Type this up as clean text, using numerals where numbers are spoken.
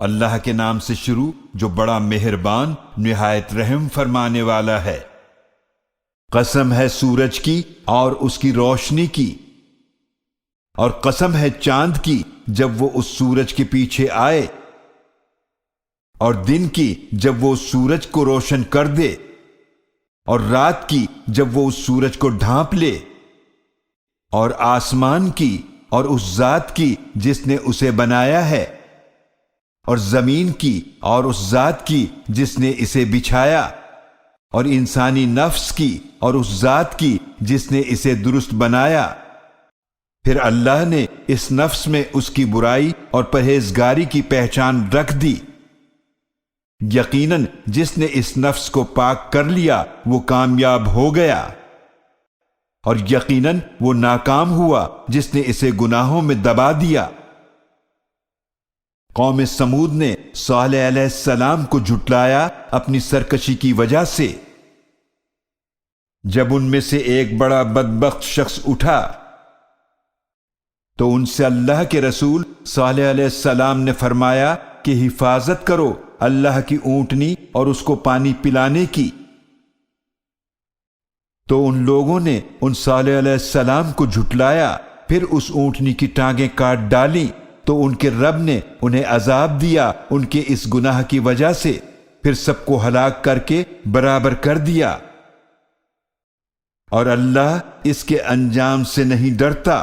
اللہ کے نام سے شروع جو بڑا مہربان نہایت رحم فرمانے والا ہے۔ قسم ہے سورج کی اور اس کی روشنی کی، اور قسم ہے چاند کی جب وہ اس سورج کے پیچھے آئے، اور دن کی جب وہ اس سورج کو روشن کر دے، اور رات کی جب وہ اس سورج کو ڈھانپ لے، اور آسمان کی اور اس ذات کی جس نے اسے بنایا ہے، اور زمین کی اور اس ذات کی جس نے اسے بچھایا، اور انسانی نفس کی اور اس ذات کی جس نے اسے درست بنایا۔ پھر اللہ نے اس نفس میں اس کی برائی اور پرہیزگاری کی پہچان رکھ دی۔ یقیناً جس نے اس نفس کو پاک کر لیا وہ کامیاب ہو گیا، اور یقیناً وہ ناکام ہوا جس نے اسے گناہوں میں دبا دیا۔ قوم سمود نے صالح علیہ السلام کو جھٹلایا اپنی سرکشی کی وجہ سے۔ جب ان میں سے ایک بڑا بدبخت شخص اٹھا تو ان سے اللہ کے رسول صالح علیہ السلام نے فرمایا کہ حفاظت کرو اللہ کی اونٹنی اور اس کو پانی پلانے کی۔ تو ان لوگوں نے ان صالح علیہ السلام کو جھٹلایا، پھر اس اونٹنی کی ٹانگیں کاٹ ڈالیں، تو ان کے رب نے انہیں عذاب دیا ان کے اس گناہ کی وجہ سے، پھر سب کو ہلاک کر کے برابر کر دیا، اور اللہ اس کے انجام سے نہیں ڈرتا۔